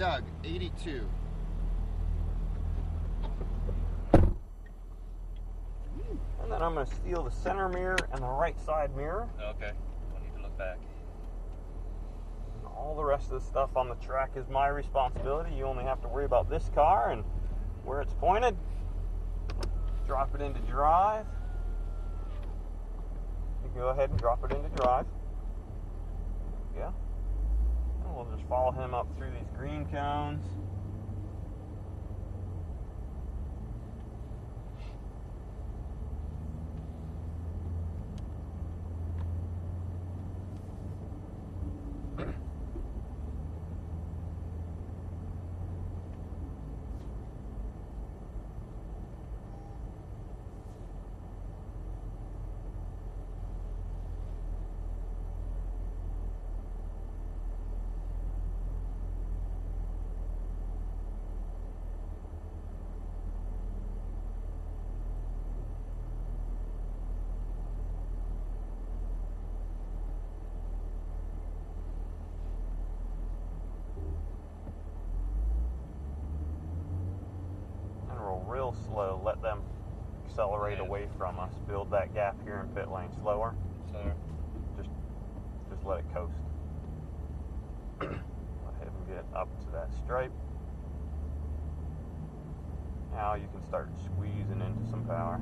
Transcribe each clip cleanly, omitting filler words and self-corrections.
Doug, 82. And then I'm going to steal the center mirror and the right side mirror. Okay. I need to look back. And all the rest of the stuff on the track is my responsibility. You only have to worry about this car and where it's pointed. Drop it into drive. You go ahead and drop it into drive. Yeah. And we'll just follow him up through these green cones. Real slow, let them accelerate away from us, build that gap here in pit lane. Slower. Just let it coast. Let him get up to that stripe. Now you can start squeezing into some power.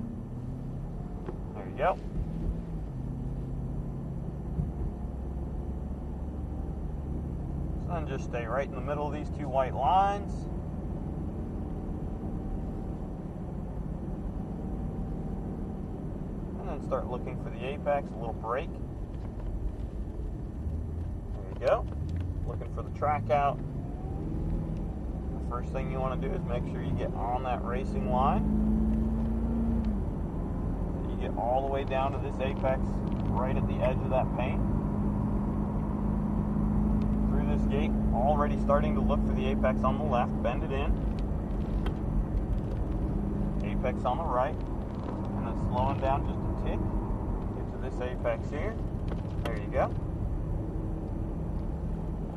There you go. So then just stay right in the middle of these two white lines. And start looking for the apex, a little brake. There you go. Looking for the track out. The first thing you want to do is make sure you get on that racing line. So you get all the way down to this apex, right at the edge of that paint. Through this gate, already starting to look for the apex on the left, bend it in. Apex on the right, and then slowing down just tick, get to this apex here. There you go.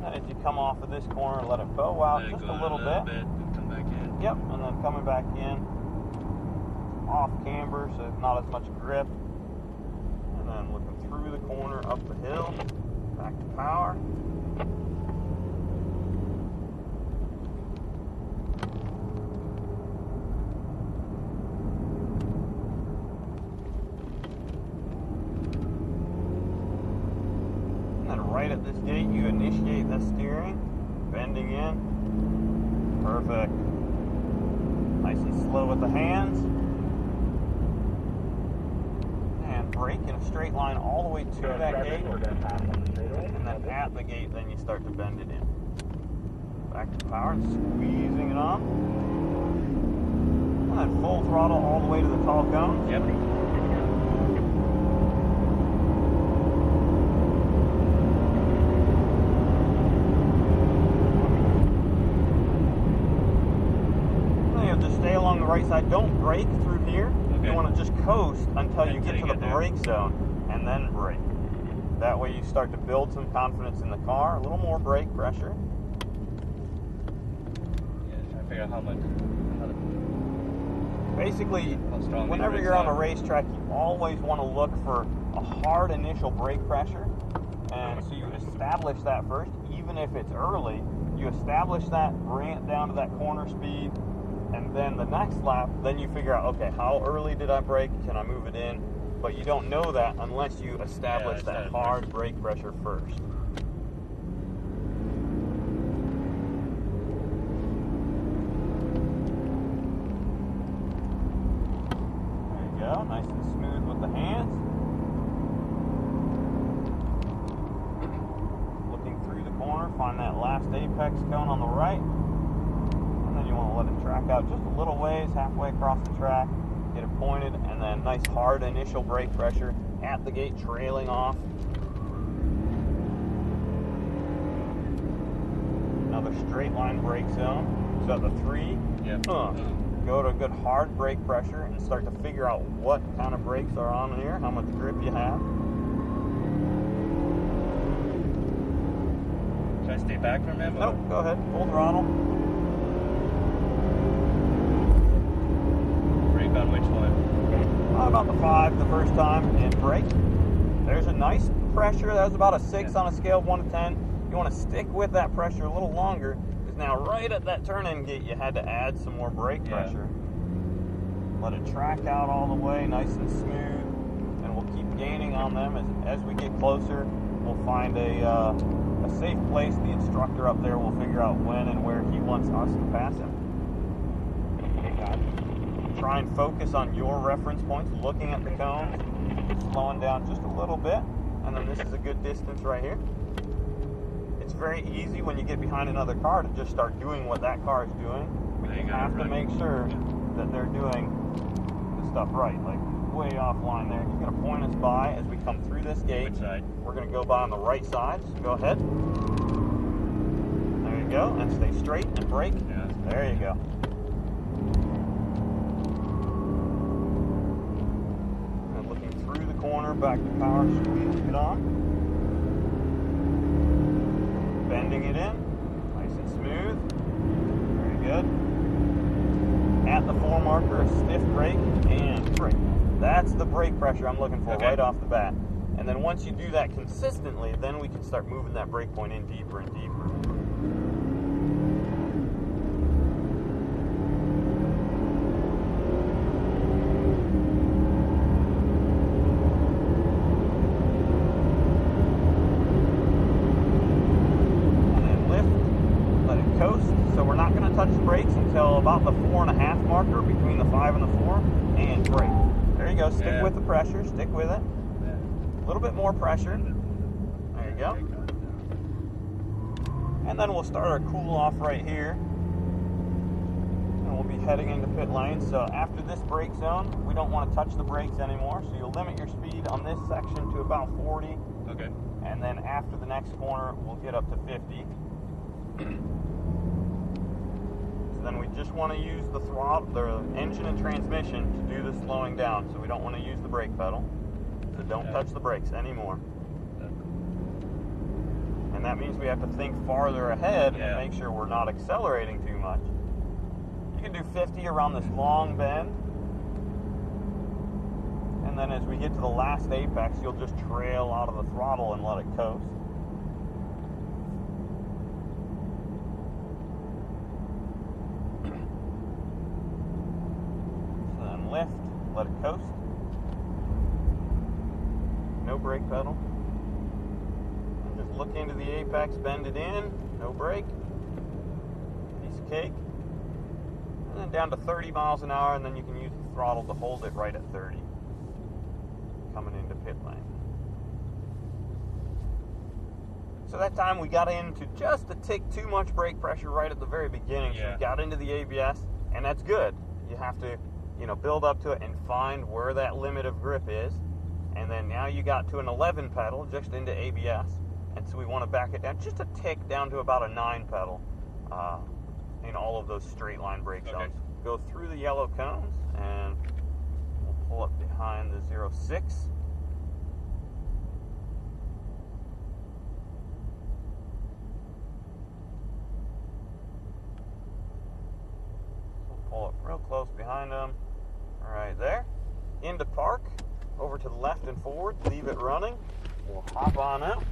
And as you come off of this corner, let it bow out just a little bit. And come back in. Yep, and then coming back in, off camber, so not as much grip. And then looking through the corner, up the hill, back to power. Right at this gate, you initiate the steering, bending in. Perfect. Nice and slow with the hands. And brake in a straight line all the way to that gate. And then at the gate, then you start to bend it in. Back to power and squeezing it on. And then full throttle all the way to the tall cones. Yep. Stay along the right side. Don't brake through here. Okay. You want to just coast until you get to the brake zone and then brake. That way you start to build some confidence in the car. A little more brake pressure. Yeah, trying to figure out how to Basically, whenever you're on a racetrack, you always want to look for a hard initial brake pressure. And so you establish that first, even if it's early. You establish that, bring it down to that corner speed. And then the next lap, then you figure out, okay, how early did I brake? Can I move it in? But you don't know that unless you establish that hard brake pressure first. There you go, nice and smooth with the hands. Looking through the corner, find that last apex cone on the right. Then you want to let it track out just a little ways, halfway across the track, get it pointed, and then nice hard initial brake pressure at the gate, trailing off. Another straight line brake zone. So at the 3, go to a good hard brake pressure and start to figure out what kind of brakes are on here, how much grip you have. Try stay back from him? Nope, go ahead. Full throttle. Brake on which one? About the 5 the first time, and brake. There's a nice pressure. That was about a 6 on a scale of 1 to 10. You want to stick with that pressure a little longer, because now right at that turn-in gate, you had to add some more brake pressure. Let it track out all the way, nice and smooth, and we'll keep gaining on them. As we get closer, we'll find a safe place. The instructor up there will figure out when and where he wants us to pass him. Try and focus on your reference points, looking at the cones, slowing down just a little bit, and then this is a good distance right here. It's very easy when you get behind another car to just start doing what that car is doing. But you have to make sure that they're doing the stuff right, like way offline there. He's going to point us by as we come through this gate. Which side? We're going to go by on the right side, so go ahead. There you go, and stay straight and brake. Yeah. There you go. And looking through the corner, back to power, squeeze it on. Bending it in, nice and smooth. Very good. At the 4 marker, a stiff brake and brake. That's the brake pressure I'm looking for right off the bat. And then once you do that consistently, then we can start moving that brake point in deeper and deeper. So we're not going to touch the brakes until about the 4.5 marker, between the 5 and the 4, and brake. There you go. Stick with the pressure. Stick with it. A little bit more pressure. There you go. And then we'll start our cool off right here. And we'll be heading into pit lane. So after this brake zone, we don't want to touch the brakes anymore. So you'll limit your speed on this section to about 40. Okay. And then after the next corner, we'll get up to 50. Then we just want to use the throttle, the engine and transmission to do the slowing down. So we don't want to use the brake pedal. So don't touch the brakes anymore. And that means we have to think farther ahead and make sure we're not accelerating too much. You can do 50 around this long bend. And then as we get to the last apex, you'll just trail out of the throttle and let it coast. Lift, let it coast. No brake pedal. And just look into the apex, bend it in, no brake. Piece of cake. And then down to 30 miles an hour, and then you can use the throttle to hold it right at 30. Coming into pit lane. So that time we got into just a tick too much brake pressure right at the very beginning. So we got into the ABS, and that's good. You have to build up to it and find where that limit of grip is. And then now you got to an 11 pedal just into ABS. And so we want to back it down just a tick down to about a 9 pedal in all of those straight line brake zones. Go through the yellow cones and we'll pull up behind the 06. Pull up real close behind them. Right there. Into park. Over to the left and forward. Leave it running. We'll hop on out.